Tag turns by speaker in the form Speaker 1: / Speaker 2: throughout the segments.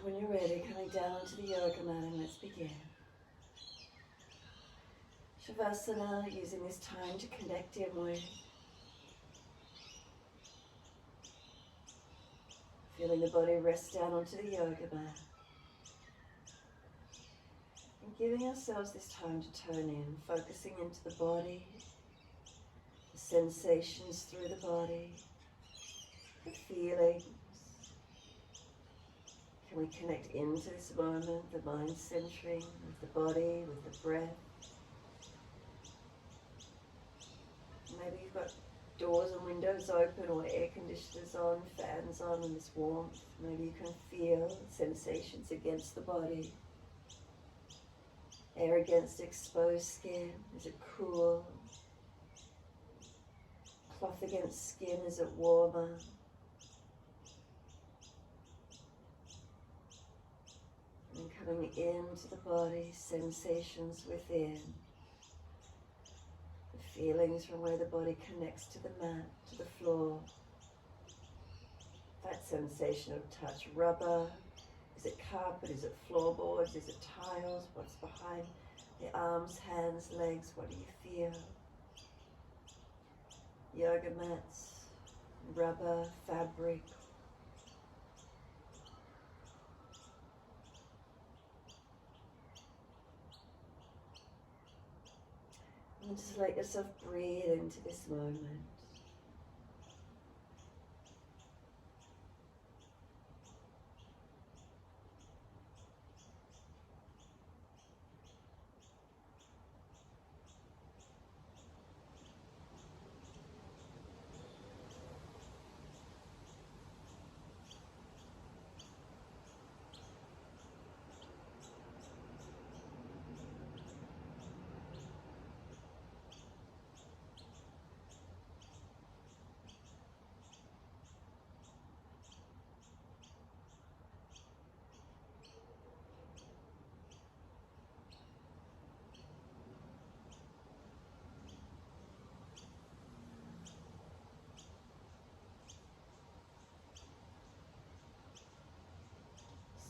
Speaker 1: When you're ready, coming down to the yoga mat, and let's begin. Shavasana, using this time to connect inward. Feeling the body rest down onto the yoga mat. And giving ourselves this time to tone in, focusing into the body, the sensations through the body, the feelings. Can we connect into this moment, the mind centering with the body, with the breath? Maybe you've got doors and windows open or air conditioners on, fans on, and this warmth. Maybe you can feel sensations against the body. Air against exposed skin, is it cool? Cloth against skin, is it warmer? And coming into the body, sensations within. The feelings from where the body connects to the mat, to the floor. That sensation of touch, rubber. Is it carpet? Is it floorboards? Is it tiles? What's behind the arms, hands, legs? What do you feel? Yoga mats, rubber, fabric. And just let yourself breathe into this moment.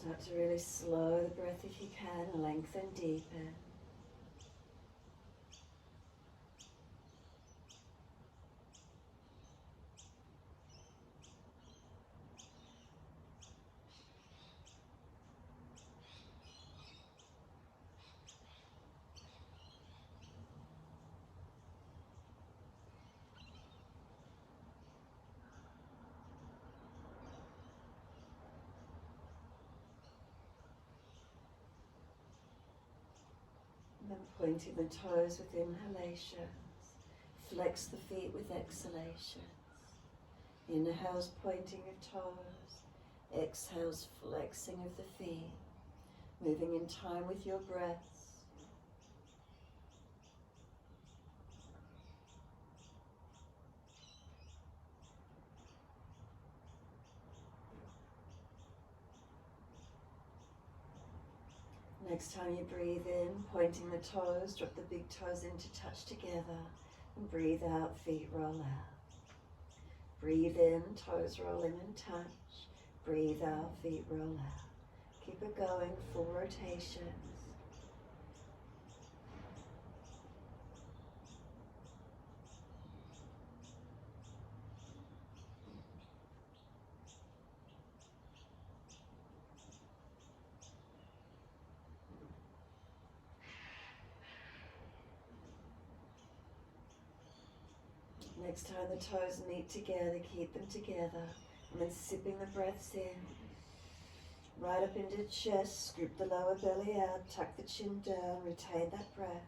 Speaker 1: Start to really slow the breath if you can, lengthen, deepen. And then pointing the toes with inhalations. Flex the feet with exhalations. Inhales, pointing of toes. Exhales, flexing of the feet. Moving in time with your breaths. Next time you breathe in, pointing the toes, drop the big toes in to touch together. And breathe out, feet roll out. Breathe in, toes roll in and touch. Breathe out, feet roll out. Keep it going, full rotations. Next time the toes meet together, keep them together. And then sipping the breaths in. Right up into the chest, scoop the lower belly out, tuck the chin down, retain that breath.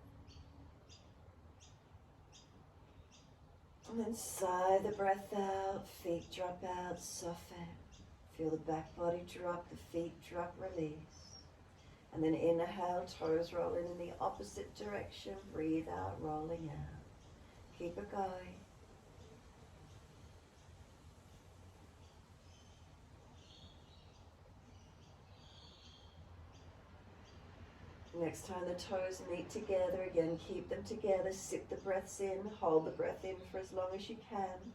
Speaker 1: And then sigh the breath out, feet drop out, soften. Feel the back body drop, the feet drop, release. And then inhale, toes roll in the opposite direction, breathe out, rolling out. Keep it going. Next time the toes meet together, again keep them together, sip the breaths in, hold the breath in for as long as you can.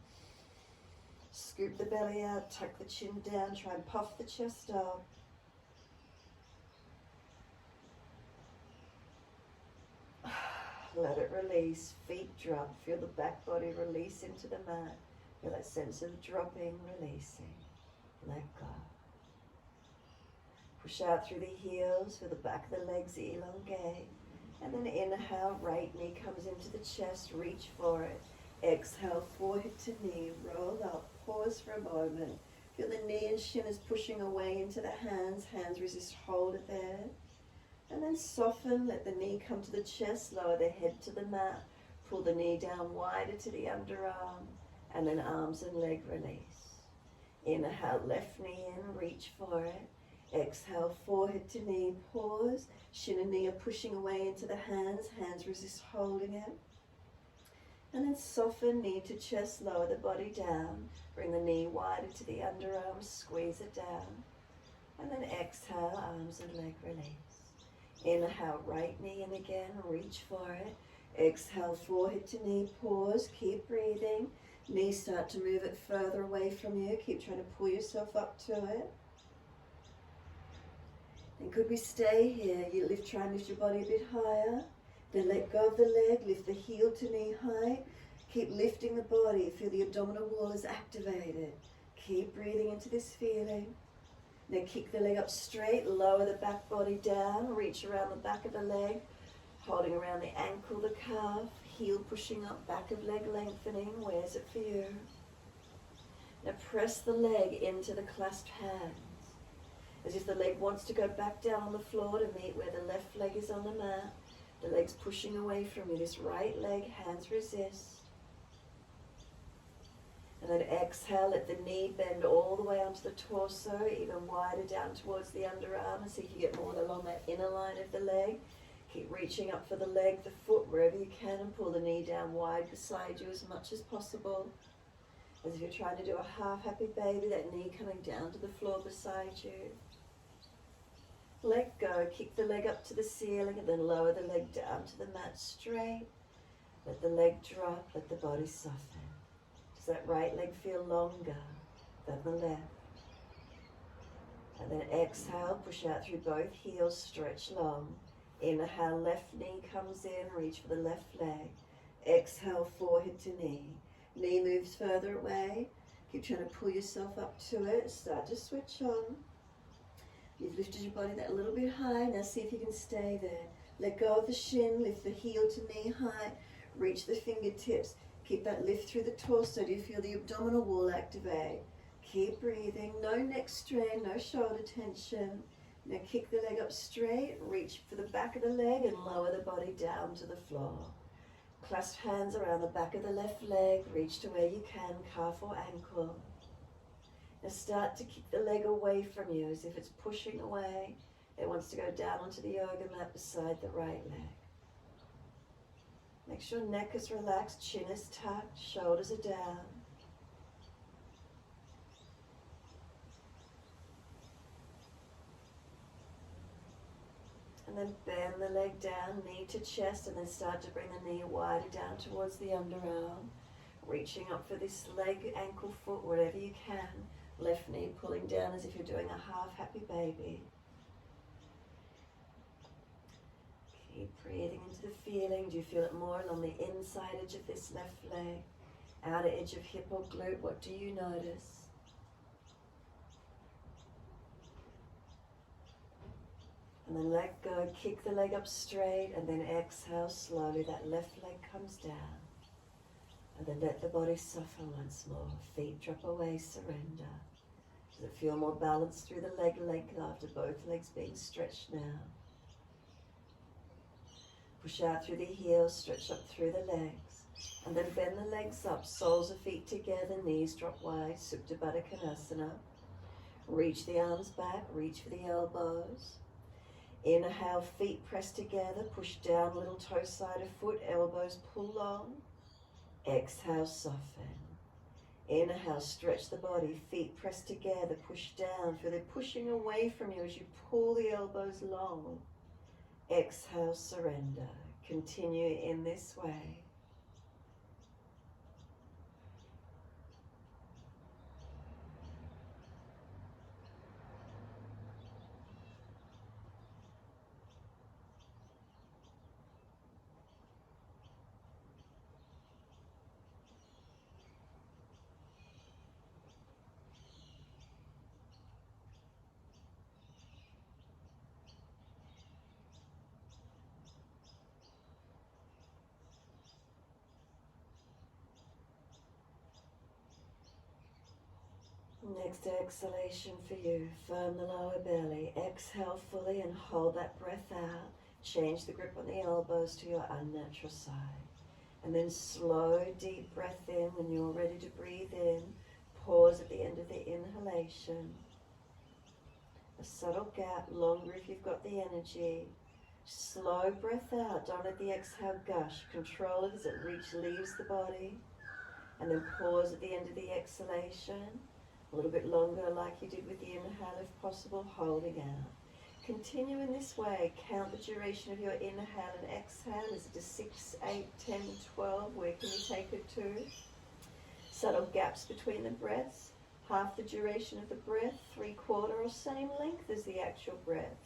Speaker 1: Scoop the belly out, tuck the chin down, try and puff the chest up. let it release. Feet drop. Feel the back body release into the mat. Feel that sense of dropping, releasing. Let go. Push out through the heels. Feel the back of the legs elongate. And then inhale, right knee comes into the chest. Reach for it. Exhale, forehead to knee. Roll up. Pause for a moment. Feel the knee and shin is pushing away into the hands. Hands resist, hold it there. And then soften, let the knee come to the chest, lower the head to the mat. Pull the knee down wider to the underarm. And then arms and leg release. Inhale, left knee in, reach for it. Exhale, forehead to knee, pause. Shin and knee are pushing away into the hands. Hands resist holding it. And then soften, knee to chest, lower the body down. Bring the knee wider to the underarm, squeeze it down. And then exhale, arms and leg release. Inhale, right knee in again, reach for it. Exhale, forehead to knee, pause, keep breathing. Knees start to move it further away from you. Keep trying to pull yourself up to it. And could we stay here? You try and lift your body a bit higher. Then let go of the leg, lift the heel to knee height. Keep lifting the body. Feel the abdominal wall is activated. Keep breathing into this feeling. Now kick the leg up straight, lower the back body down, reach around the back of the leg, holding around the ankle, the calf, heel pushing up, back of leg lengthening. Where's it for you? Now press the leg into the clasped hands, as if the leg wants to go back down on the floor to meet where the left leg is on the mat. The leg's pushing away from you. This right leg, hands resist. And then exhale, let the knee bend all the way onto the torso, even wider down towards the underarm, and see if you get more along that inner line of the leg. Keep reaching up for the leg, the foot, wherever you can, and pull the knee down wide beside you as much as possible. As if you're trying to do a half happy baby, that knee coming down to the floor beside you. Let go, kick the leg up to the ceiling, and then lower the leg down to the mat straight. Let the leg drop, let the body soften. Does that right leg feel longer than the left? And then exhale, push out through both heels, stretch long. Inhale, left knee comes in, reach for the left leg. Exhale, forehead to knee. Knee moves further away. Keep trying to pull yourself up to it. Start to switch on. You've lifted your body that a little bit high. Now see if you can stay there. Let go of the shin, lift the heel to knee height. Reach the fingertips. Keep that lift through the torso. Do you feel the abdominal wall activate? Keep breathing. No neck strain, no shoulder tension. Now kick the leg up straight. Reach for the back of the leg and lower the body down to the floor. Clasp hands around the back of the left leg. Reach to where you can, calf or ankle. Now start to kick the leg away from you as if it's pushing away. It wants to go down onto the yoga mat beside the right leg. Make sure neck is relaxed, chin is tucked, shoulders are down. And then bend the leg down, knee to chest, and then start to bring the knee wider down towards the underarm. Reaching up for this leg, ankle, foot, whatever you can. Left knee pulling down as if you're doing a half happy baby. Keep breathing into the feeling. Do you feel it more along the inside edge of this left leg? Outer edge of hip or glute? What do you notice? And then let go, kick the leg up straight, and then exhale slowly. That left leg comes down. And then let the body soften once more. Feet drop away, surrender. Does it feel more balanced through the leg length after both legs being stretched now? Push out through the heels, stretch up through the legs. And then bend the legs up, soles of feet together, knees drop wide, Supta Baddha Konasana. Reach the arms back, reach for the elbows. Inhale, feet press together, push down, little toe side of foot, elbows pull long. Exhale, soften. Inhale, stretch the body, feet press together, push down. Feel they're pushing away from you as you pull the elbows long. Exhale, surrender. Continue in this way. Next exhalation for you, firm the lower belly. Exhale fully and hold that breath out. Change the grip on the elbows to your unnatural side. And then slow, deep breath in. When you're ready to breathe in, pause at the end of the inhalation. A subtle gap, longer if you've got the energy. Slow breath out. Don't let the exhale gush. Control it as it leaves the body. And then pause at the end of the exhalation. A little bit longer like you did with the inhale if possible, holding out. Continue in this way. Count the duration of your inhale and exhale. Is it a 6, 8, 10, 12? Where can you take it to? Subtle gaps between the breaths. Half the duration of the breath, 3/4 or same length as the actual breath.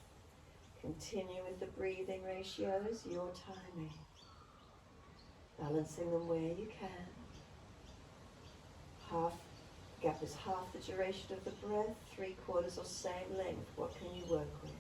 Speaker 1: Continue with the breathing ratios, your timing. Balancing them where you can. Gap is half the duration of the breath, 3/4 or same length. What can you work with?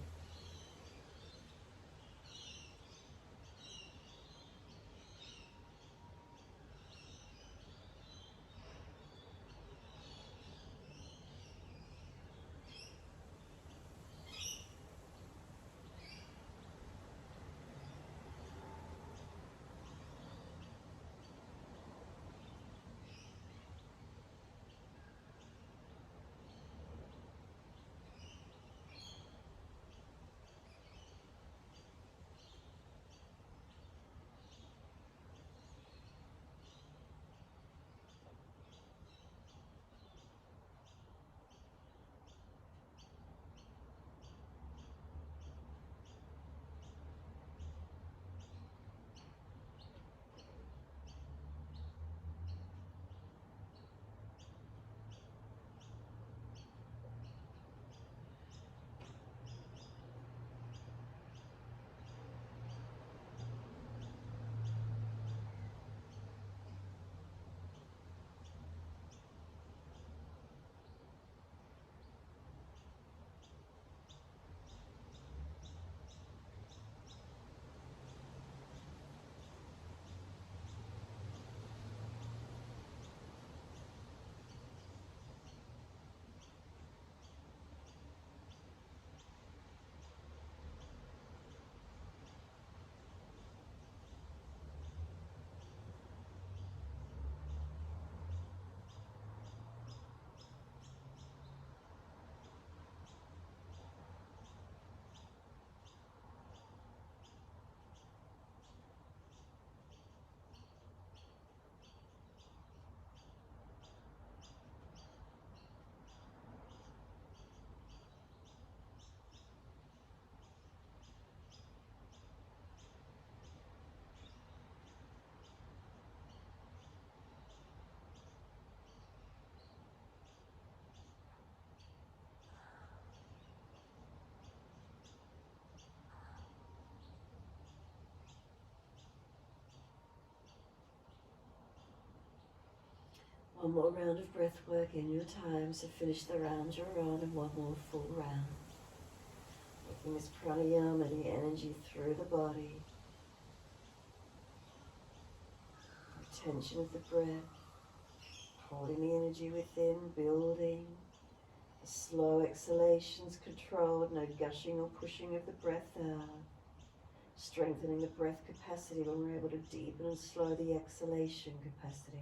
Speaker 1: One more round of breath work in your time, so finish the round you're on and one more full round. Making this pranayama, the energy through the body. Retention of the breath. Holding the energy within, building. The slow exhalations controlled, no gushing or pushing of the breath out. Strengthening the breath capacity when we're able to deepen and slow the exhalation capacity.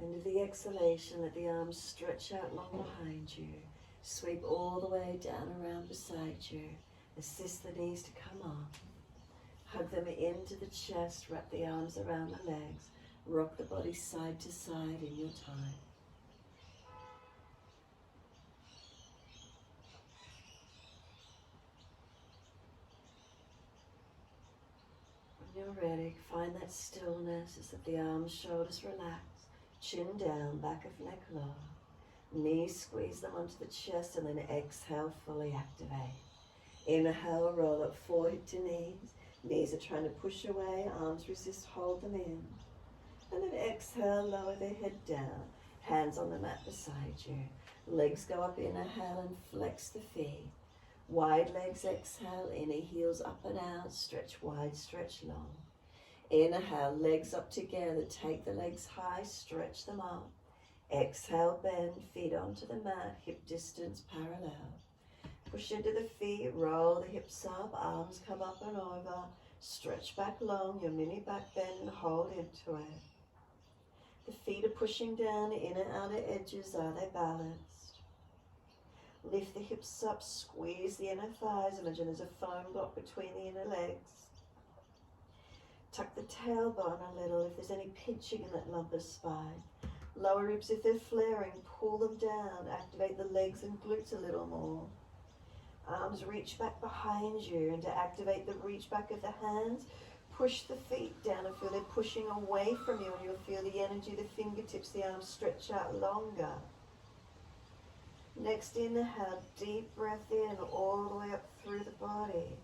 Speaker 1: End of the exhalation, let the arms stretch out long behind you. Sweep all the way down around beside you. Assist the knees to come up. Hug them into the chest, wrap the arms around the legs. Rock the body side to side in your time. When you're ready, find that stillness as that the arms, shoulders relax. Chin down, back of neck low. Knees squeeze them onto the chest and then exhale, fully activate. Inhale, roll up forehead to knees. Knees are trying to push away, arms resist, hold them in. And then exhale, lower the head down. Hands on the mat beside you. Legs go up, inhale and flex the feet. Wide legs, exhale, inner heels up and out. Stretch wide, stretch long. Inhale, legs up together. Take the legs high, stretch them up. Exhale, bend, feet onto the mat, hip distance parallel. Push into the feet, roll the hips up, arms come up and over. Stretch back long, your mini back bend and hold into it. The feet are pushing down, inner outer edges, are they balanced? Lift the hips up, squeeze the inner thighs. Imagine there's a foam block between the inner legs. Tuck the tailbone a little if there's any pinching in that lumbar spine. Lower ribs if they're flaring, pull them down. Activate the legs and glutes a little more. Arms reach back behind you, and to activate the reach back of the hands, push the feet down and feel they're pushing away from you, and you'll feel the energy, the fingertips, the arms stretch out longer. Next inhale, deep breath in all the way up through the body.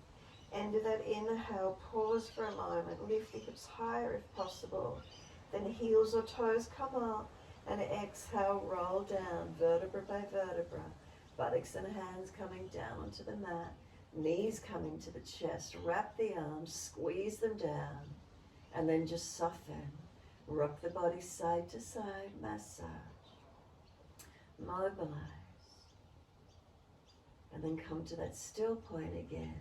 Speaker 1: End of that inhale, pause for a moment, lift the hips higher if possible. Then heels or toes come up, and exhale, roll down, vertebra by vertebra. Buttocks and hands coming down onto the mat. Knees coming to the chest. Wrap the arms, squeeze them down, and then just soften. Rock the body side to side, massage. Mobilize. And then come to that still point again.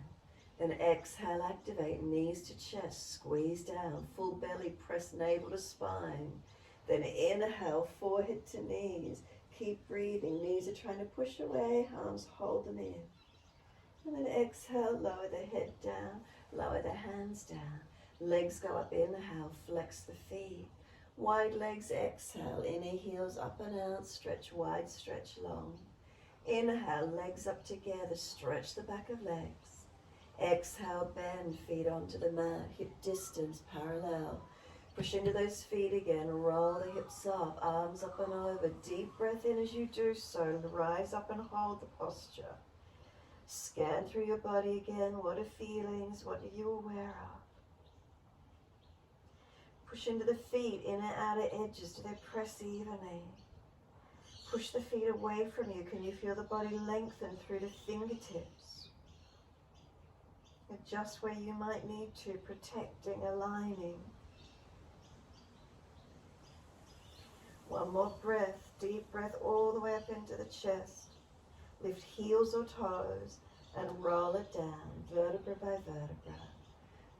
Speaker 1: Then exhale, activate, knees to chest, squeeze down, full belly, press navel to spine. Then inhale, forehead to knees. Keep breathing, knees are trying to push away, arms hold them in. And then exhale, lower the head down, lower the hands down. Legs go up, inhale, flex the feet. Wide legs, exhale, inner heels up and out, stretch wide, stretch long. Inhale, legs up together, stretch the back of legs. Exhale, bend, feet onto the mat, hip distance parallel. Push into those feet again, roll the hips up, arms up and over. Deep breath in as you do so, rise up and hold the posture. Scan through your body again, what are feelings, what are you aware of? Push into the feet, inner outer edges, do they press evenly? Push the feet away from you, can you feel the body lengthen through the fingertips? Adjust where you might need to, protecting, aligning. One more breath, deep breath all the way up into the chest. Lift heels or toes and roll it down, vertebra by vertebra.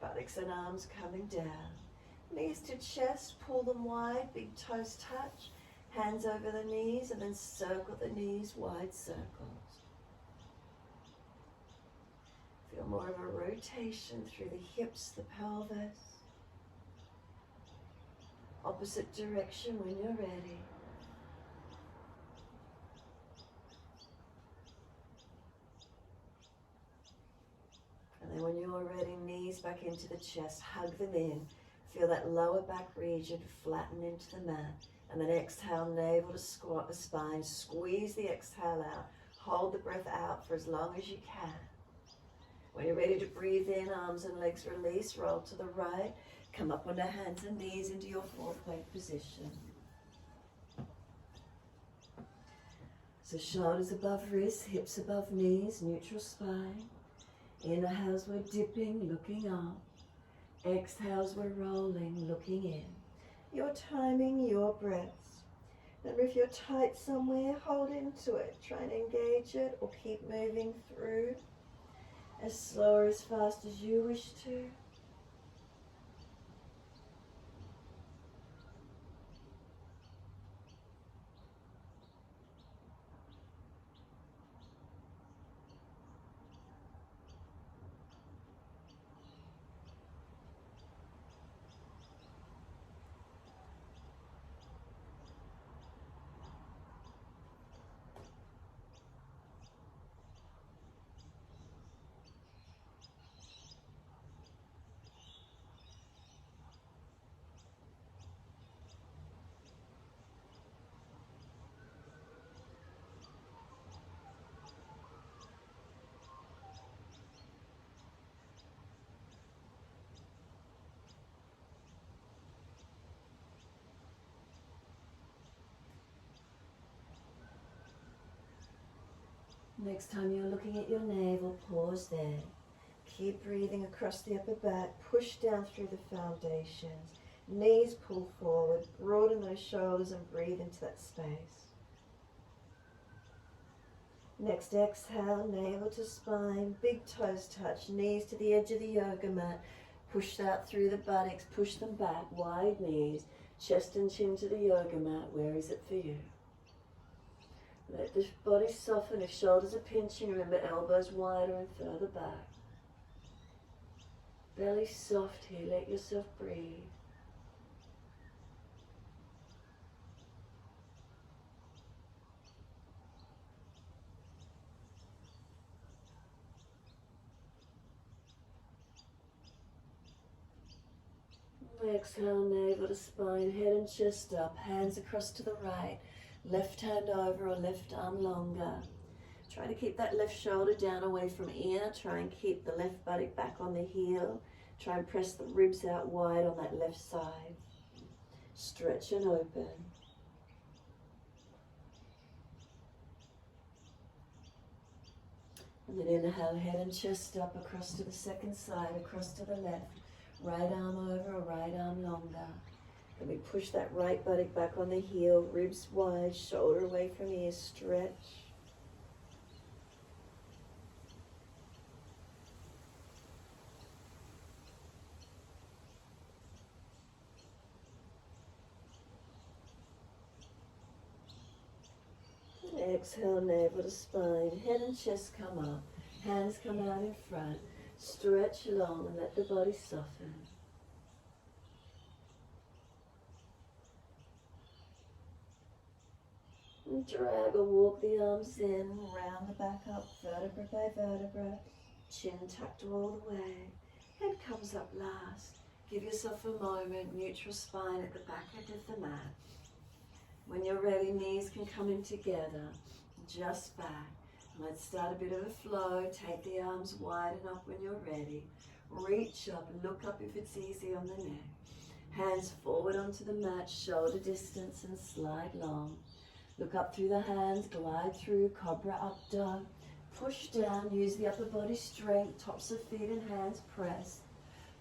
Speaker 1: Buttocks and arms coming down. Knees to chest, pull them wide, big toes touch. Hands over the knees and then circle the knees, wide circles. Feel more of a rotation through the hips, the pelvis. Opposite direction when you're ready. And then when you're ready, knees back into the chest, hug them in. Feel that lower back region flatten into the mat. And then exhale, navel to squat the spine. Squeeze the exhale out. Hold the breath out for as long as you can. When you're ready to breathe in, arms and legs release, roll to the right. Come up onto hands and knees into your four-plank position. So shoulders above wrists, hips above knees, neutral spine. Inhales, we're dipping, looking up. Exhales, we're rolling, looking in. Your timing, your breaths. Remember, if you're tight somewhere, hold into it. Try and engage it or keep moving through as slow or as fast as you wish to. Next time you're looking at your navel, pause there. Keep breathing across the upper back, push down through the foundations. Knees pull forward, broaden those shoulders and breathe into that space. Next exhale, navel to spine, big toes touch, knees to the edge of the yoga mat. Push out through the buttocks, push them back, wide knees, chest and chin to the yoga mat. Where is it for you? Let the body soften. If shoulders are pinching, remember elbows wider and further back. Belly soft here, let yourself breathe. Exhale, navel to spine, head and chest up, hands across to the right, left hand over or left arm longer. Try to keep that left shoulder down away from ear, try and keep the left buttock back on the heel, try and press the ribs out wide on that left side. Stretch and open. And then inhale, head and chest up, across to the second side, across to the left. Right arm over or right arm longer. Then we push that right buttock back on the heel, ribs wide, shoulder away from ear, stretch. And exhale, navel to spine, head and chest come up, hands come out in front. Stretch long and let the body soften. And drag or walk the arms in, round the back up, vertebra by vertebra, chin tucked all the way. Head comes up last. Give yourself a moment, neutral spine at the back end of the mat. When you're ready, knees can come in together, just back. Let's start a bit of a flow. Take the arms wide and up when you're ready. Reach up, look up if it's easy on the neck. Hands forward onto the mat, shoulder distance and slide long. Look up through the hands, glide through, cobra up dog. Push down, use the upper body strength, tops of feet and hands press.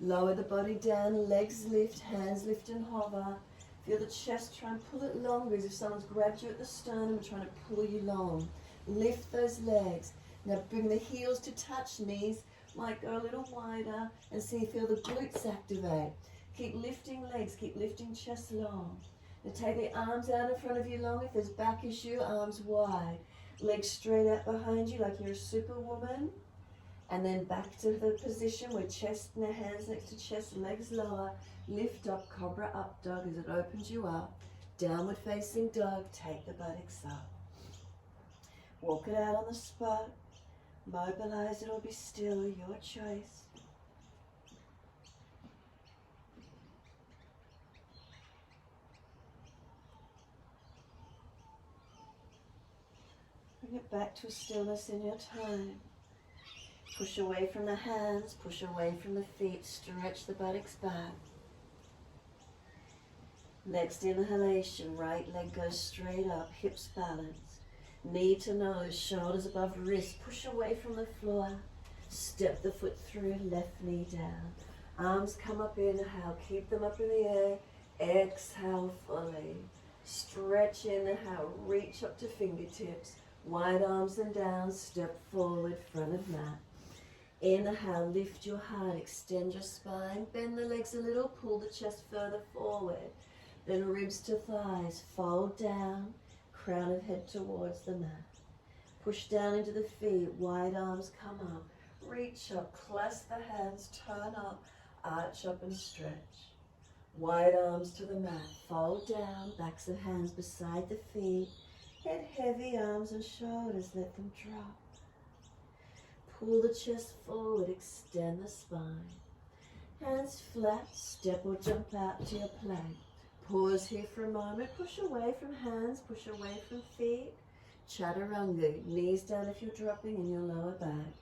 Speaker 1: Lower the body down, legs lift, hands lift and hover. Feel the chest, try and pull it longer as if someone's grabbed you at the sternum and trying to pull you long. Lift those legs. Now bring the heels to touch, knees might go a little wider and see, feel the glutes activate. Keep lifting legs, keep lifting chest long. Now take the arms out in front of you long. If there's back issue, arms wide. Legs straight out behind you like you're a superwoman. And then back to the position where chest and the hands next to chest, legs lower. Lift up, cobra up dog as it opens you up. Downward facing dog, take the buttocks up. Walk it out on the spot. Mobilize it or be still, your choice. Bring it back to a stillness in your time. Push away from the hands, push away from the feet, stretch the buttocks back. Next inhalation, right leg goes straight up, hips balance. Knee to nose, shoulders above wrist, push away from the floor. Step the foot through, left knee down. Arms come up, inhale, keep them up in the air. Exhale fully. Stretch, inhale, reach up to fingertips. Wide arms and down, step forward, front of mat. Inhale, lift your heart, extend your spine, bend the legs a little, pull the chest further forward. Then ribs to thighs, fold down, crown of head towards the mat. Push down into the feet, wide arms come up. Reach up, clasp the hands, turn up, arch up and stretch. Wide arms to the mat, fold down, backs of hands beside the feet. Head heavy, arms and shoulders, let them drop. Pull the chest forward, extend the spine. Hands flat, step or jump out to your plank. Pause here for a moment, push away from hands, push away from feet. Chaturanga, knees down if you're dropping in your lower back.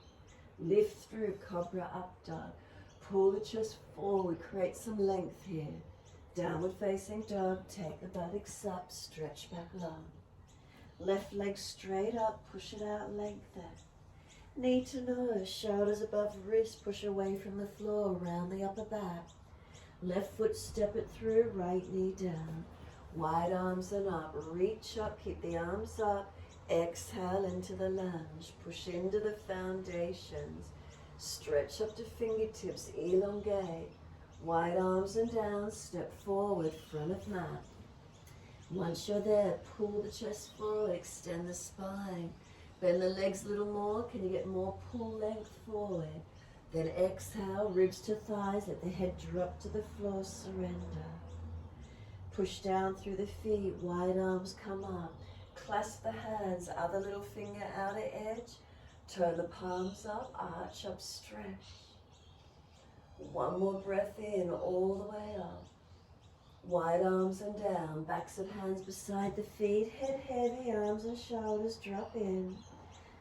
Speaker 1: Lift through, cobra up dog. Pull the chest forward, create some length here. Downward facing dog, take the buttocks up, stretch back long. Left leg straight up, push it out, lengthen. Knee to nose, shoulders above wrist, push away from the floor, round the upper back. Left foot, step it through, right knee down. Wide arms and up, reach up, keep the arms up. Exhale into the lunge, push into the foundations. Stretch up to fingertips, elongate. Wide arms and down, step forward, front of mat. Once you're there, pull the chest forward, extend the spine. Bend the legs a little more. Can you get more pull length forward? Then exhale, ribs to thighs, let the head drop to the floor, surrender. Push down through the feet, wide arms come up. Clasp the hands, other little finger outer edge. Turn the palms up, arch up, stretch. One more breath in, all the way up. Wide arms and down, backs of hands beside the feet, head heavy, arms and shoulders drop in.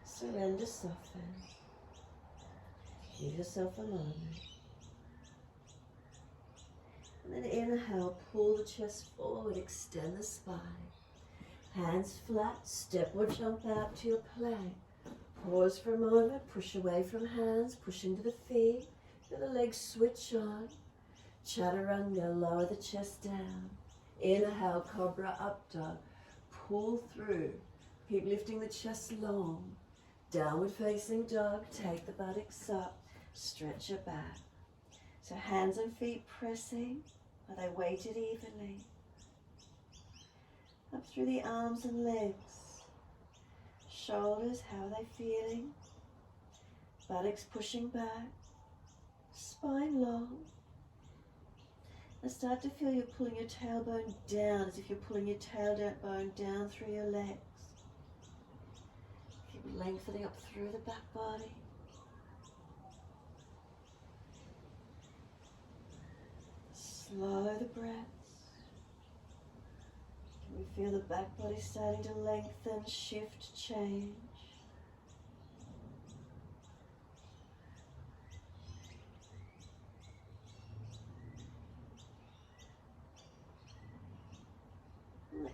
Speaker 1: Surrender, soften. Give yourself a moment. And then inhale, pull the chest forward, extend the spine. Hands flat, step or jump out to your plank. Pause for a moment, push away from hands, push into the feet. Feel the legs switch on. Chaturanga, lower the chest down. Inhale, cobra up dog. Pull through. Keep lifting the chest long. Downward facing dog, take the buttocks up. Stretch your back. So hands and feet pressing. Are they weighted evenly? Up through the arms and legs. Shoulders, how are they feeling? Buttocks pushing back. Spine long. And start to feel you're pulling your tailbone down, as if you're pulling your tailbone down through your legs. Keep lengthening up through the back body. Slow the breaths. Can we feel the back body starting to lengthen, shift, change?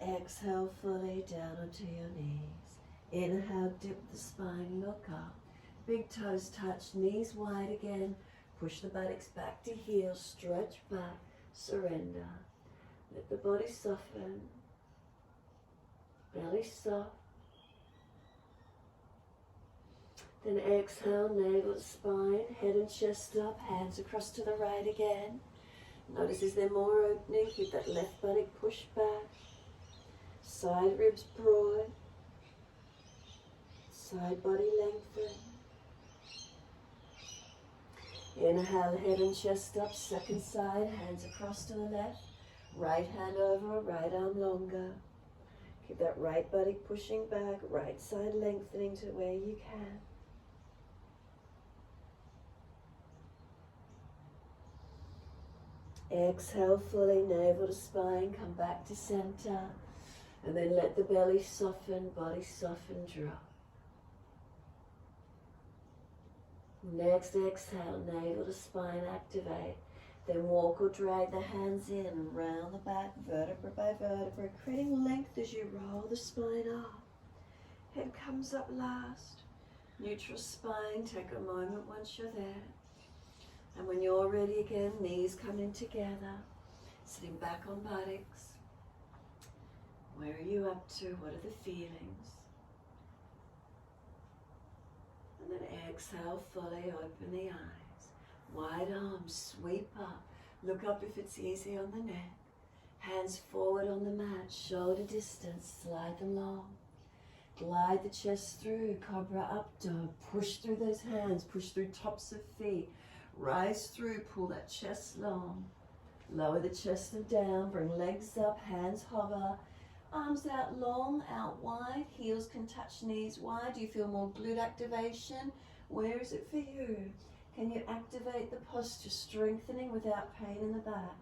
Speaker 1: Exhale fully down onto your knees. Inhale, dip the spine, look up. Big toes touch, knees wide again. Push the buttocks back to heel, stretch back, surrender. Let the body soften. Belly soft. Then exhale, navel to spine, head and chest up, hands across to the right again. Notice is there more opening? Keep that left buttock pushed back. Side ribs broad, side body lengthen. Inhale, head and chest up, second side, hands across to the left. Right hand over, right arm longer. Keep that right buttock pushing back, right side lengthening to where you can. Exhale fully, navel to spine, come back to center. And then let the belly soften, body soften, drop. Next exhale, navel to spine, activate. Then walk or drag the hands in and round the back, vertebra by vertebra, creating length as you roll the spine up. Head comes up last. Neutral spine, take a moment once you're there. And when you're ready again, knees coming together, sitting back on buttocks. Where are you up to? What are the feelings? And then exhale fully, open the eyes. Wide arms, sweep up. Look up if it's easy on the neck. Hands forward on the mat, shoulder distance, slide them long. Glide the chest through, cobra up dog. Push through those hands, push through tops of feet. Rise through, pull that chest long. Lower the chest and down, bring legs up, hands hover. Arms out long, out wide, heels can touch knees wide. Do you feel more glute activation? Where is it for you? Can you activate the posture, strengthening without pain in the back?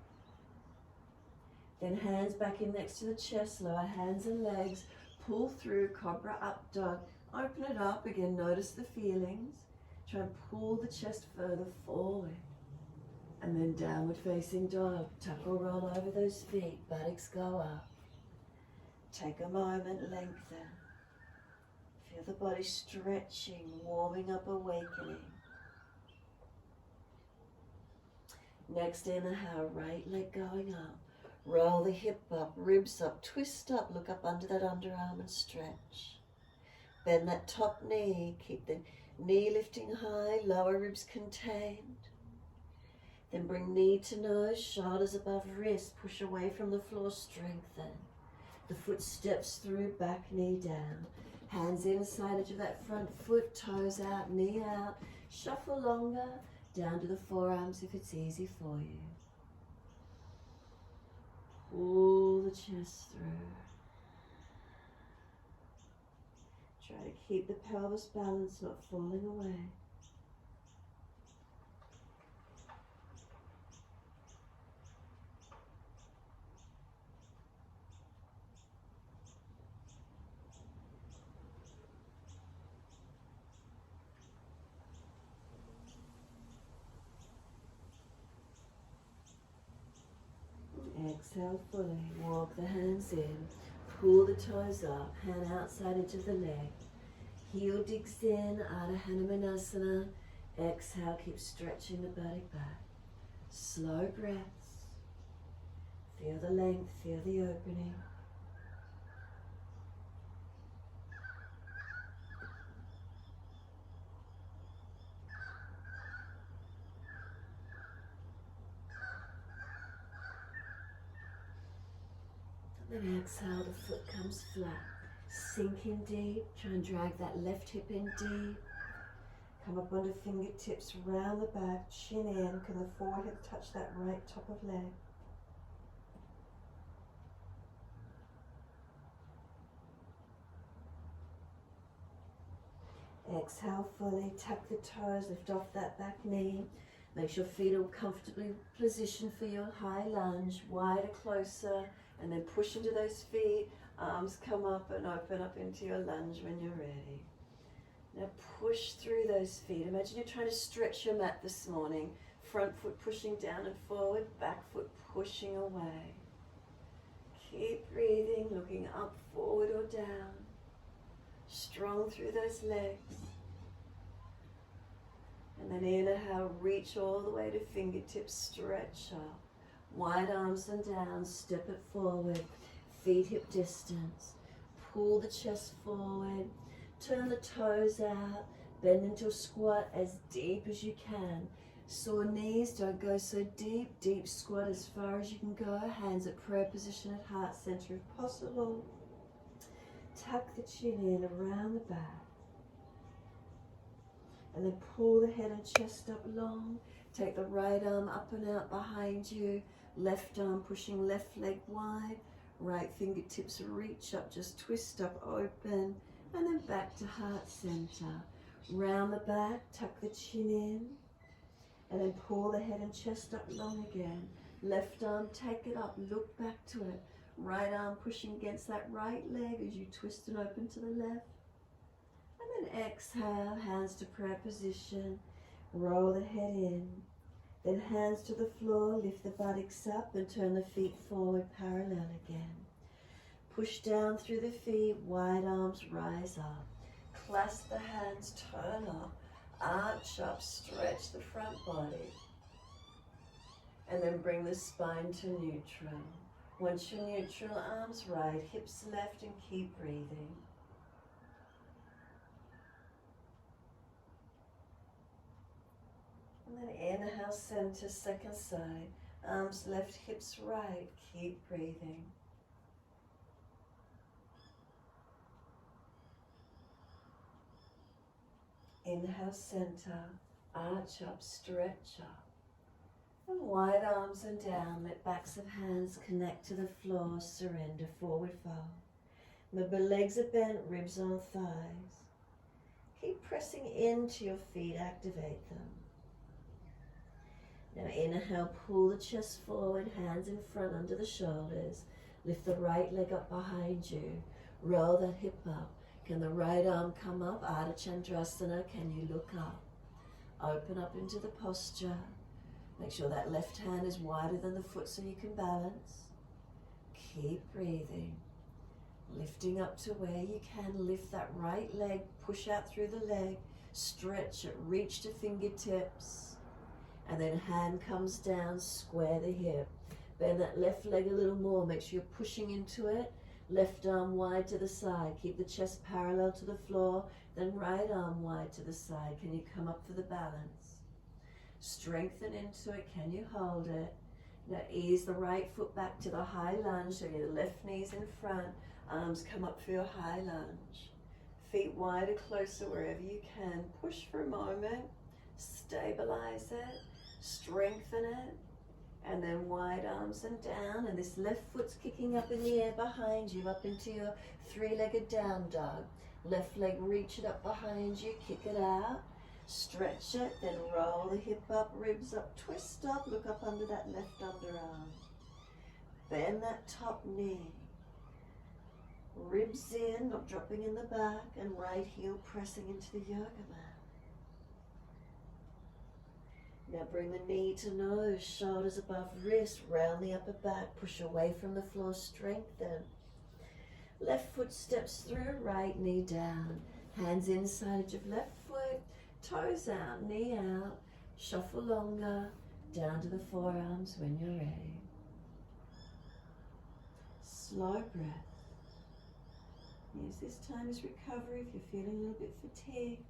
Speaker 1: Then hands back in next to the chest, lower hands and legs, pull through, cobra up dog. Open it up, again, notice the feelings. Try and pull the chest further forward. And then downward facing dog, tuck or roll over those feet, buttocks go up. Take a moment, lengthen. Feel the body stretching, warming up, awakening. Next inhale, right leg going up. Roll the hip up, ribs up, twist up, look up under that underarm and stretch. Bend that top knee, keep the knee lifting high, lower ribs contained. Then bring knee to nose, shoulders above wrist, push away from the floor, strengthen. The foot steps through, back knee down. Hands inside edge of that front foot, toes out, knee out. Shuffle longer, down to the forearms if it's easy for you. Pull the chest through. Try to keep the pelvis balanced, not falling away. Exhale fully, walk the hands in, pull the toes up, hand outside edge of the leg. Heel digs in, Ardha Hanumanasana. Exhale, keep stretching the body back. Slow breaths. Feel the length, feel the opening. Then exhale, the foot comes flat. Sink in deep, try and drag that left hip in deep. Come up onto fingertips, round the back, chin in. Can the forehead touch that right top of leg? Exhale fully, tuck the toes, lift off that back knee. Make sure feet are comfortably positioned for your high lunge, wider, closer, and then push into those feet. Arms come up and open up into your lunge when you're ready. Now push through those feet. Imagine you're trying to stretch your mat this morning. Front foot pushing down and forward, back foot pushing away. Keep breathing, looking up, forward or down. Strong through those legs. And then inhale, reach all the way to fingertips, stretch up. Wide arms and down, step it forward. Feet hip distance. Pull the chest forward. Turn the toes out. Bend into a squat as deep as you can. Sore knees, don't go so deep. Deep squat as far as you can go. Hands at prayer position at heart center if possible. Tuck the chin in around the back. And then pull the head and chest up long. Take the right arm up and out behind you. Left arm pushing left leg wide. Right fingertips reach up, just twist up, open. And then back to heart center. Round the back, tuck the chin in. And then pull the head and chest up long again. Left arm, take it up, look back to it. Right arm pushing against that right leg as you twist and open to the left. And then exhale, hands to prayer position. Roll the head in. Then hands to the floor, lift the buttocks up and turn the feet forward parallel again. Push down through the feet, wide arms rise up. Clasp the hands, turn up, arch up, stretch the front body. And then bring the spine to neutral. Once you're neutral, arms right, hips left, and keep breathing. And then inhale, center, second side. Arms left, hips right. Keep breathing. Inhale, center. Arch up, stretch up. And wide arms and down. Let backs of hands connect to the floor. Surrender, forward fold. Remember, legs are bent, ribs on thighs. Keep pressing into your feet. Activate them. Now inhale, pull the chest forward, hands in front under the shoulders. Lift the right leg up behind you. Roll that hip up. Can the right arm come up? Ardha Chandrasana. Can you look up? Open up into the posture. Make sure that left hand is wider than the foot so you can balance. Keep breathing. Lifting up to where you can, lift that right leg, push out through the leg, stretch it, reach to fingertips, and then hand comes down, square the hip. Bend that left leg a little more, make sure you're pushing into it. Left arm wide to the side, keep the chest parallel to the floor, then right arm wide to the side. Can you come up for the balance? Strengthen into it, can you hold it? Now ease the right foot back to the high lunge, so your left knee's in front, arms come up for your high lunge. Feet wider, closer wherever you can. Push for a moment, stabilize it, strengthen it, and then wide arms and down, and this left foot's kicking up in the air behind you, up into your three-legged down dog. Left leg, reach it up behind you, kick it out, stretch it, then roll the hip up, ribs up, twist up, look up under that left underarm. Bend that top knee. Ribs in, not dropping in the back, and right heel pressing into the yoga mat. Now bring the knee to nose, shoulders above wrist, round the upper back, push away from the floor, strengthen. Left foot steps through, right knee down. Hands inside of left foot, toes out, knee out, shuffle longer, down to the forearms when you're ready. Slow breath. Use this time as recovery if you're feeling a little bit fatigued.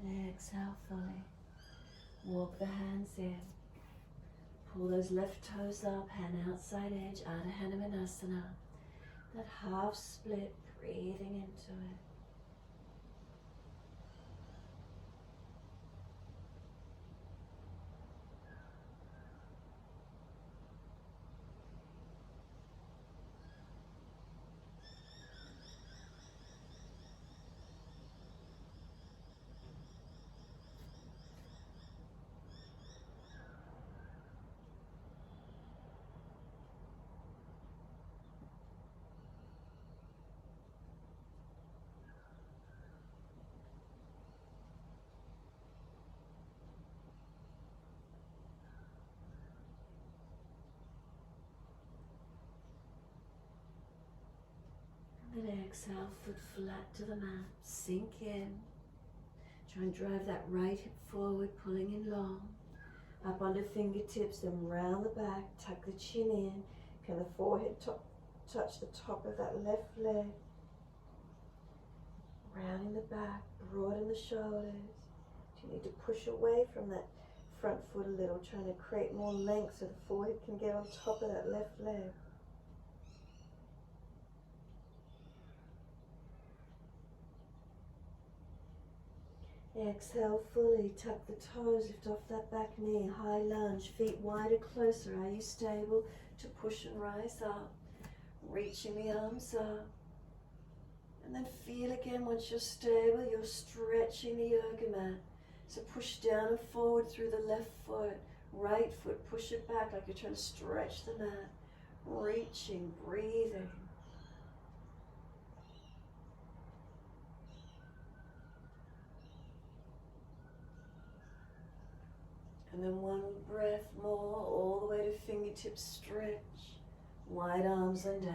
Speaker 1: And exhale fully. Walk the hands in. Pull those left toes up, hand outside edge, Ardha Hanumanasana. That half split, breathing into it. And then exhale, foot flat to the mat, sink in. Try and drive that right hip forward, pulling in long. Up under fingertips, then round the back, tuck the chin in. Can the forehead touch the top of that left leg? Rounding the back, broaden the shoulders. Do you need to push away from that front foot a little, trying to create more length so the forehead can get on top of that left leg? Exhale fully, tuck the toes, lift off that back knee, high lunge, feet wider, closer. Are you stable to push and rise up? Reaching the arms up. And then feel again, once you're stable, you're stretching the yoga mat. So push down and forward through the left foot, right foot, push it back like you're trying to stretch the mat. Reaching, breathing. And then one breath more, all the way to fingertips, stretch. Wide arms and down.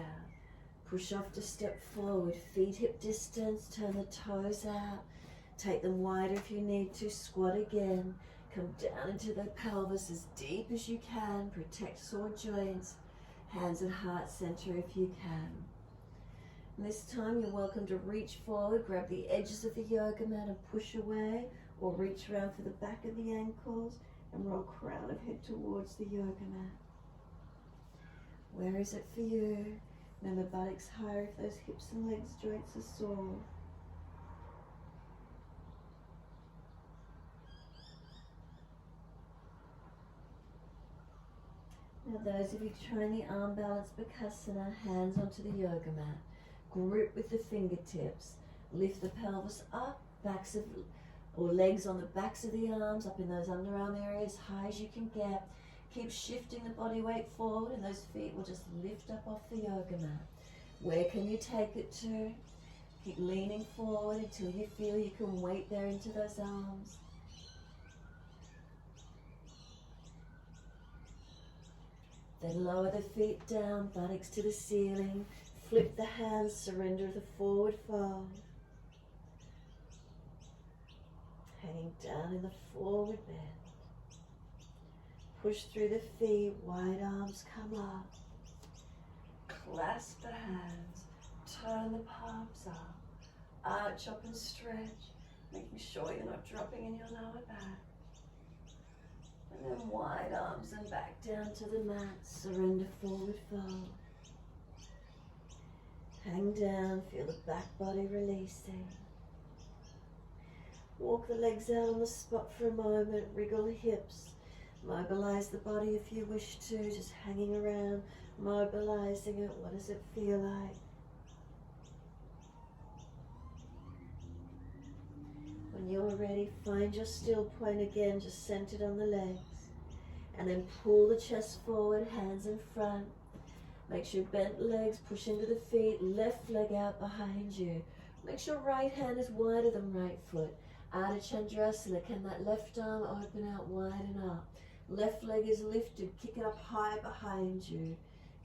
Speaker 1: Push off to step forward, feet hip distance, turn the toes out. Take them wider if you need to, squat again. Come down into the pelvis as deep as you can, protect sore joints. Hands at heart center if you can. And this time you're welcome to reach forward, grab the edges of the yoga mat and push away, or reach around for the back of the ankles and roll crown of head towards the yoga mat. Where is it for you? Remember, buttocks higher if those hips and legs joints are sore. Now those of you trying the arm balance Bakasana, hands onto the yoga mat. Grip with the fingertips. Lift the pelvis up, backs of, or legs on the backs of the arms, up in those underarm areas, high as you can get. Keep shifting the body weight forward, and those feet will just lift up off the yoga mat. Where can you take it to? Keep leaning forward until you feel you can weight there into those arms. Then lower the feet down, buttocks to the ceiling. Flip the hands, surrender the forward fold. Hanging down in the forward bend. Push through the feet, wide arms come up. Clasp the hands, turn the palms up. Arch up and stretch, making sure you're not dropping in your lower back. And then wide arms and back down to the mat, surrender forward fold. Hang down, feel the back body releasing. Walk the legs out on the spot for a moment, wriggle the hips. Mobilize the body if you wish to, just hanging around, mobilizing it. What does it feel like? When you're ready, find your still point again, just centered on the legs. And then pull the chest forward, hands in front. Make sure bent legs push into the feet, left leg out behind you. Make sure right hand is wider than right foot. Ardha Chandrasana, can that left arm open out wide and up? Left leg is lifted, kick it up high behind you.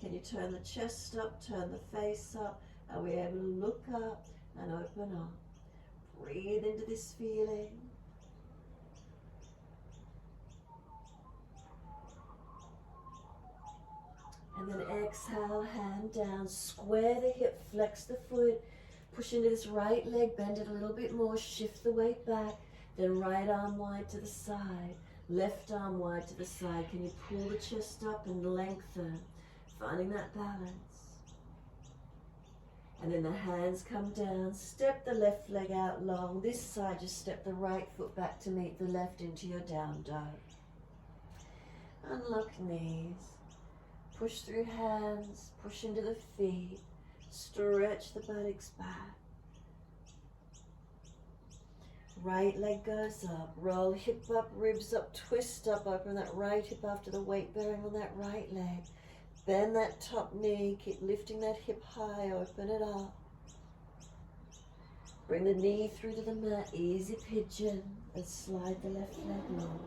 Speaker 1: Can you turn the chest up, turn the face up? Are we able to look up and open up? Breathe into this feeling. And then exhale, hand down, square the hip, flex the foot, push into this right leg, bend it a little bit more, shift the weight back, then right arm wide to the side, left arm wide to the side. Can you pull the chest up and lengthen, finding that balance? And then the hands come down, step the left leg out long. This side, just step the right foot back to meet the left into your down dog. Unlock knees. Push through hands, push into the feet, stretch the buttocks back. Right leg goes up, roll hip up, ribs up, twist up, open that right hip after the weight bearing on that right leg. Bend that top knee, keep lifting that hip high, open it up. Bring the knee through to the mat, easy pigeon, and slide the left leg long.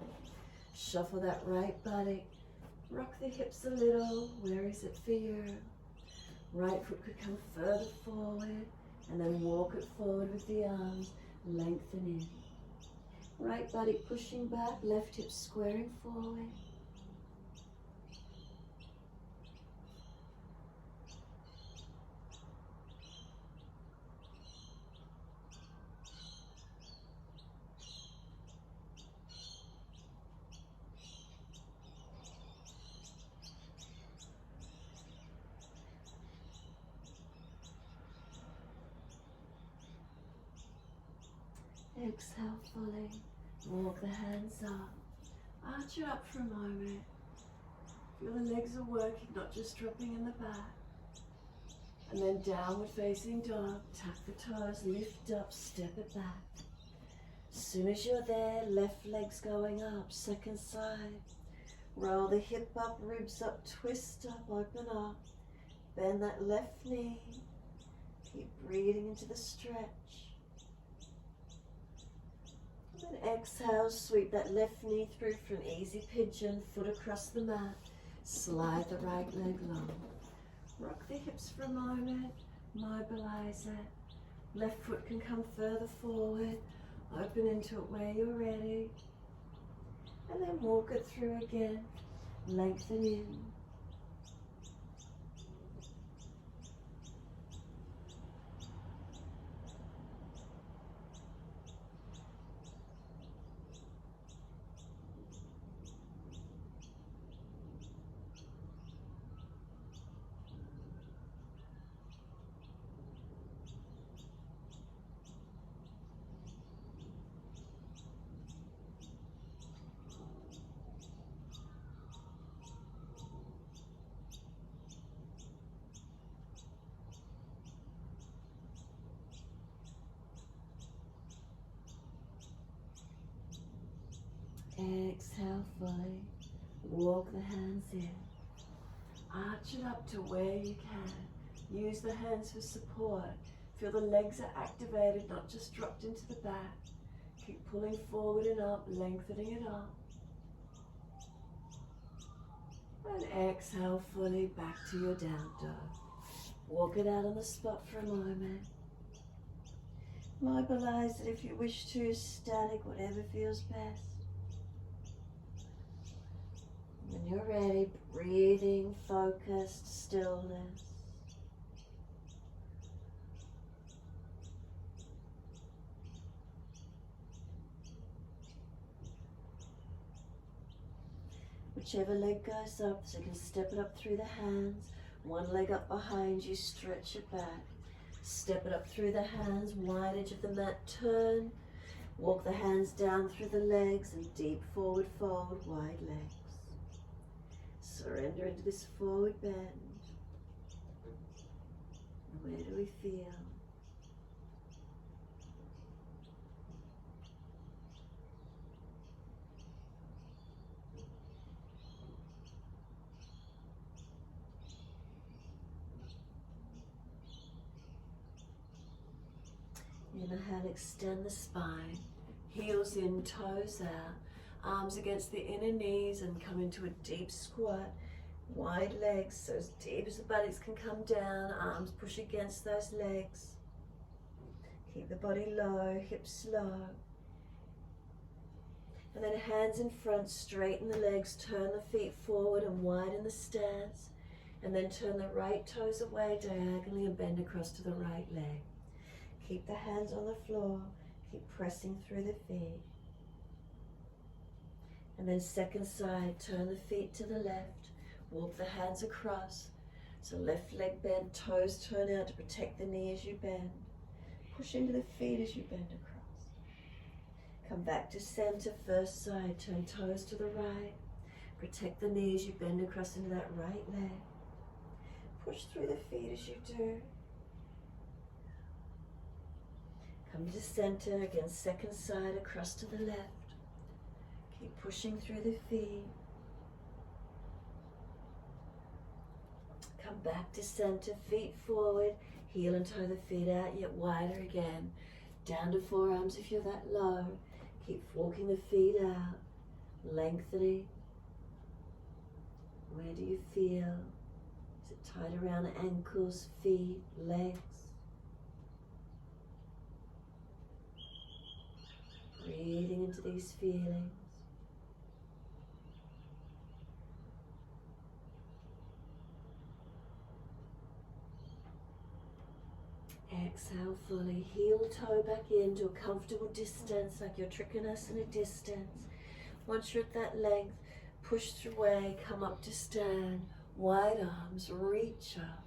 Speaker 1: Shuffle that right buttock. Rock the hips a little. Where is it for you? Right foot could come further forward, and then walk it forward with the arms, lengthen in. Right buttock pushing back, left hip squaring forward. Exhale fully, walk the hands up, arch it up for a moment, feel the legs are working, not just dropping in the back, and then downward facing dog, tuck the toes, lift up, step it back. As soon as you're there, left leg's going up, second side, roll the hip up, ribs up, twist up, open up, bend that left knee, keep breathing into the stretch. And exhale, sweep that left knee through for an easy pigeon, foot across the mat, slide the right leg long. Rock the hips for a moment, mobilize it. Left foot can come further forward, open into it where you're ready. And then walk it through again, lengthen in. Exhale fully. Walk the hands in. Arch it up to where you can. Use the hands for support. Feel the legs are activated, not just dropped into the back. Keep pulling forward and up, lengthening it up. And exhale fully back to your down dog. Walk it out on the spot for a moment. Mobilize it if you wish to, static, whatever feels best. When you're ready, breathing, focused, stillness. Whichever leg goes up, so you can step it up through the hands. One leg up behind you, stretch it back. Step it up through the hands, wide edge of the mat, turn. Walk the hands down through the legs and deep forward fold, wide legs. Surrender into this forward bend. Where do we feel? Inhale, extend the spine. Heels in, toes out. Arms against the inner knees and come into a deep squat. Wide legs, so as deep as the buttocks can come down. Arms push against those legs. Keep the body low, hips low. And then hands in front, straighten the legs, turn the feet forward and widen the stance. And then turn the right toes away diagonally and bend across to the right leg. Keep the hands on the floor, keep pressing through the feet. And then second side, turn the feet to the left, walk the hands across. So left leg bent, toes turn out to protect the knee as you bend. Push into the feet as you bend across. Come back to center, first side, turn toes to the right. Protect the knee as you bend across into that right leg. Push through the feet as you do. Come to center, again, second side, across to the left. Keep pushing through the feet. Come back to center, feet forward, heel and toe the feet out, yet wider again. Down to forearms if you're that low. Keep walking the feet out, lengthening. Where do you feel? Is it tight around the ankles, feet, legs? Breathing into these feelings. Exhale fully, heel toe back into a comfortable distance, like your Trikonasana distance. Once you're at that length, push away, come up to stand, wide arms, reach up.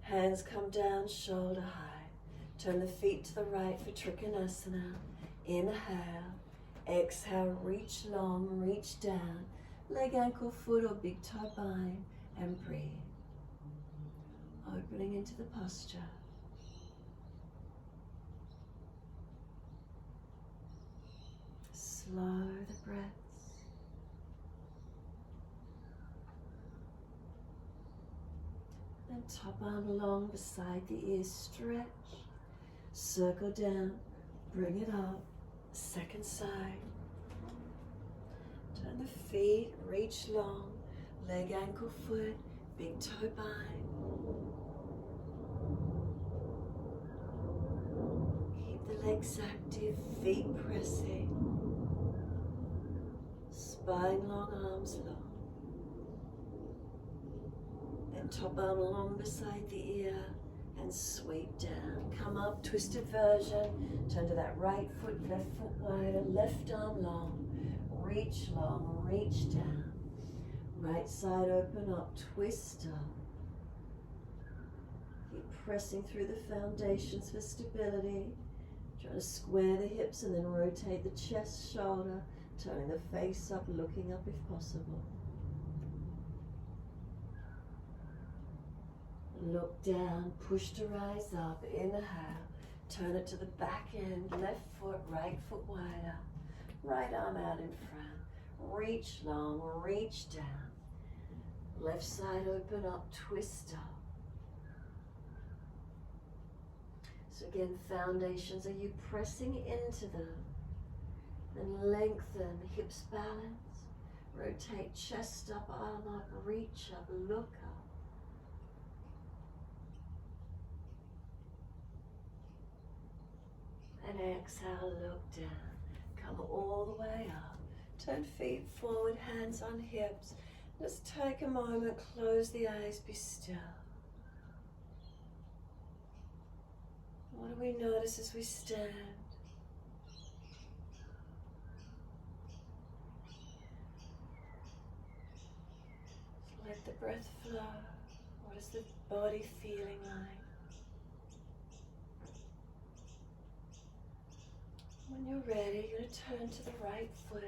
Speaker 1: Hands come down, shoulder high. Turn the feet to the right for Trikonasana. Inhale, exhale, reach long, reach down, leg, ankle, foot or big toe bind, and breathe. Opening into the posture. Slow the breaths. Then top arm along beside the ears, stretch, circle down, bring it up. Second side. Turn the feet, reach long, leg, ankle, foot, big toe bind. Keep the legs active, feet pressing. Spine long, arms long. Then top arm along beside the ear. And sweep down. Come up, twisted version. Turn to that right foot, left foot wider, left arm long. Reach long, reach down. Right side open up, twist up. Keep pressing through the foundations for stability. Try to square the hips and then rotate the chest, shoulder, turning the face up, looking up if possible. Look down, push to rise up, inhale, turn it to the back end, left foot, right foot wider, right arm out in front, reach long, reach down. Left side open up, twist up. So again, foundations, are you pressing into them? Then lengthen, hips balance. Rotate chest up, arm up, reach up, look up. And exhale, look down. Come all the way up. Turn feet forward, hands on hips. Just take a moment, close the eyes, be still. What do we notice as we stand? Just let the breath flow. What is the body feeling like? When you're ready, you're going to turn to the right foot.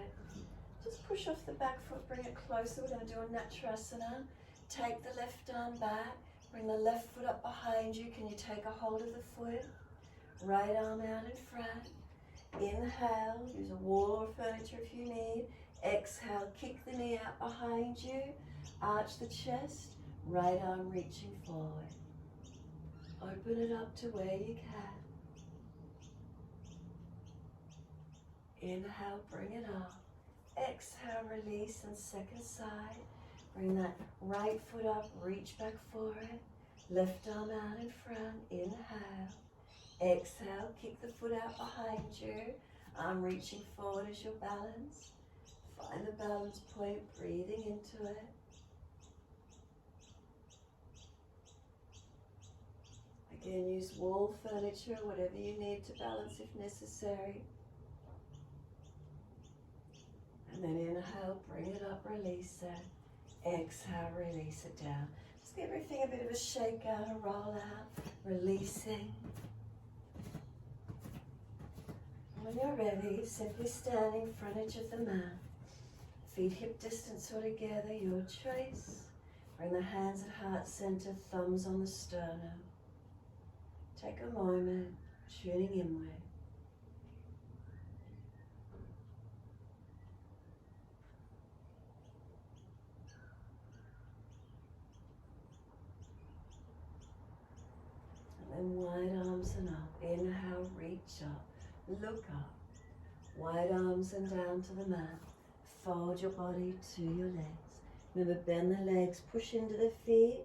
Speaker 1: Just push off the back foot, bring it closer. We're going to do a Natrasana. Take the left arm back, bring the left foot up behind you. Can you take a hold of the foot? Right arm out in front. Inhale, use a wall or furniture if you need. Exhale, kick the knee out behind you. Arch the chest, right arm reaching forward. Open it up to where you can. Inhale, bring it up. Exhale, release, and second side. Bring that right foot up, reach back for it. Left arm out in front, inhale. Exhale, kick the foot out behind you. Arm reaching forward as your balance. Find the balance point, breathing into it. Again, use wall, furniture, whatever you need to balance if necessary. And then inhale, bring it up, release it. Exhale, release it down. Just give everything a bit of a shake out, a roll out, releasing. When you're ready, simply stand in front edge of the mat. Feet hip distance or together, your choice. Bring the hands at heart center, thumbs on the sternum. Take a moment, tuning inward. And wide arms and up. Inhale, reach up. Look up. Wide arms and down to the mat. Fold your body to your legs. Remember, bend the legs, push into the feet.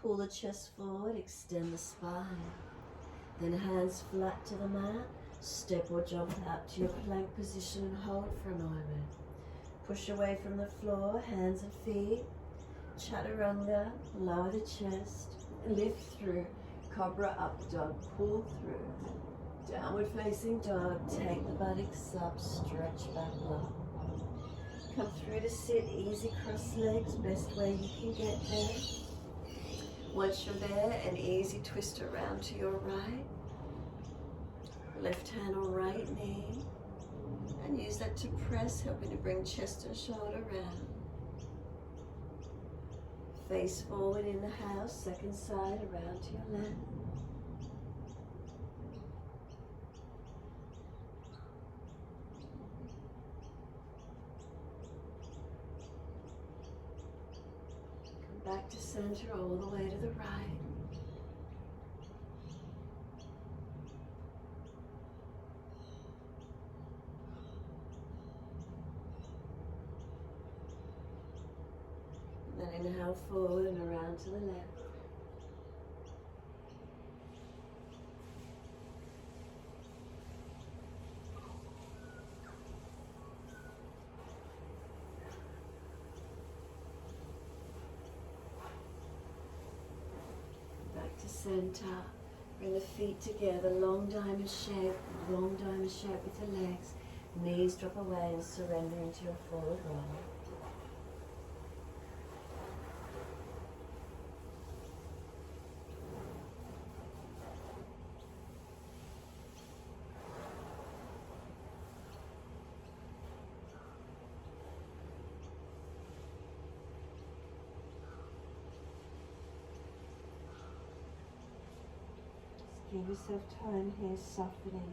Speaker 1: Pull the chest forward, extend the spine. Then hands flat to the mat. Step or jump out to your plank position and hold for a moment. Push away from the floor, hands and feet. Chaturanga, lower the chest. Lift through. Cobra up dog, pull through. Downward facing dog, take the buttocks up, stretch back up. Come through to sit, easy cross legs, best way you can get there. Once you're there, an easy twist around to your right. Left hand on right knee. And use that to press, helping to bring chest and shoulder round. Face forward in the house, second side around to your left. Come back to center all the way to the right. Then inhale forward and around to the left. Back to center. Bring the feet together, long diamond shape with the legs. Knees drop away and surrender into your forward roll. Give yourself time here, softening.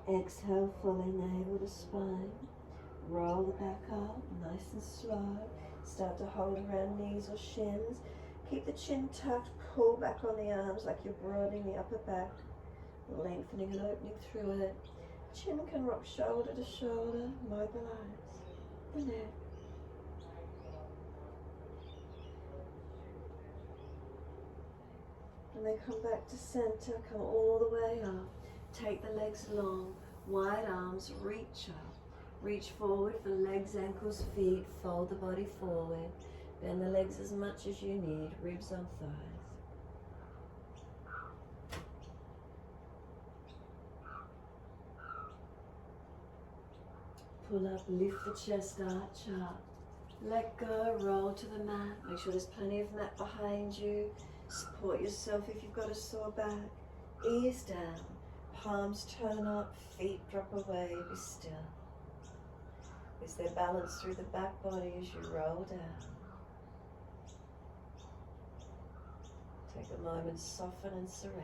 Speaker 1: Exhale, fully navel to spine. Roll the back up, nice and slow. Start to hold around knees or shins. Keep the chin tucked, pull back on the arms like you're broadening the upper back, lengthening and opening through it. Chin can rock shoulder to shoulder, mobilize the neck. And then come back to center, come all the way up. Take the legs long, wide arms, reach up. Reach forward for legs, ankles, feet. Fold the body forward. Bend the legs as much as you need, ribs on thighs. Pull up, lift the chest, arch up. Let go, roll to the mat. Make sure there's plenty of mat behind you. Support yourself if you've got a sore back. Ease down, palms turn up, feet drop away, be still. Is there balance through the back body as you roll down? Take a moment, soften and surrender.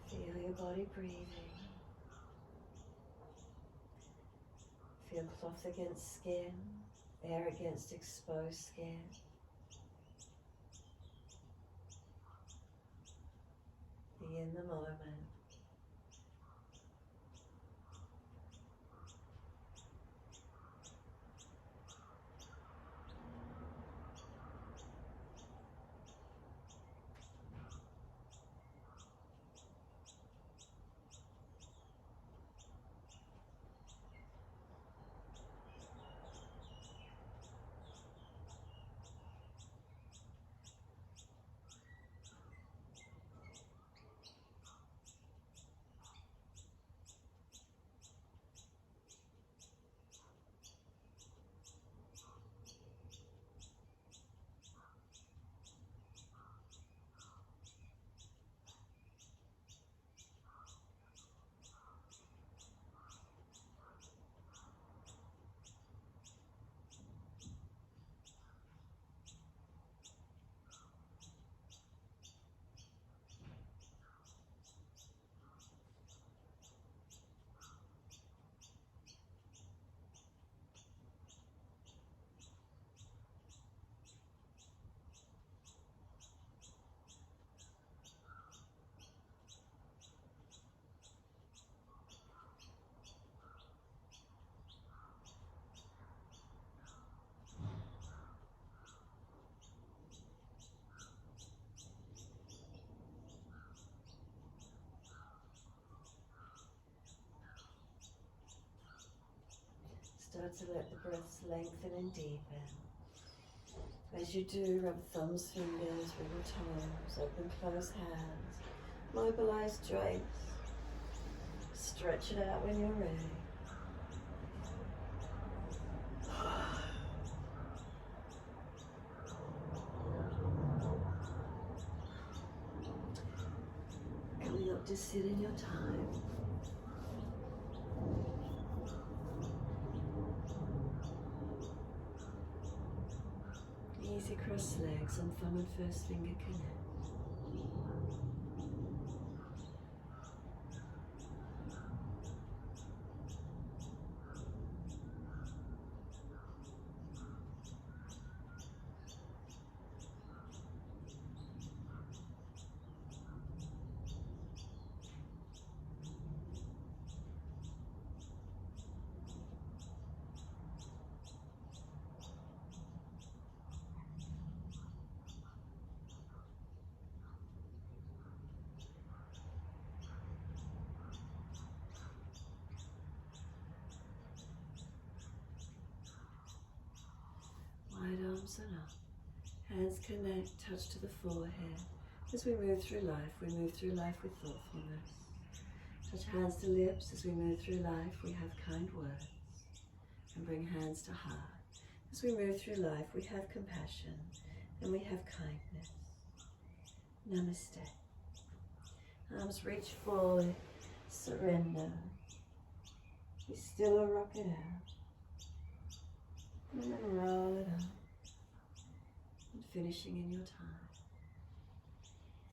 Speaker 1: Feel your body breathing. Feel cloth against skin, air against exposed skin. Be in the moment. Start to let the breaths lengthen and deepen. As you do, rub thumbs, fingers, wiggle toes, open, close hands, mobilize joints, stretch it out when you're ready. Coming up to sit in your time. Easy cross legs and thumb and first finger connect. Wide arms and up. Hands connect, touch to the forehead. As we move through life with thoughtfulness. Touch hands to lips. As we move through life, we have kind words. And bring hands to heart. As we move through life, we have compassion and we have kindness. Namaste. Arms reach forward, surrender. Be still or rock it out. And then roll it up. And finishing in your time.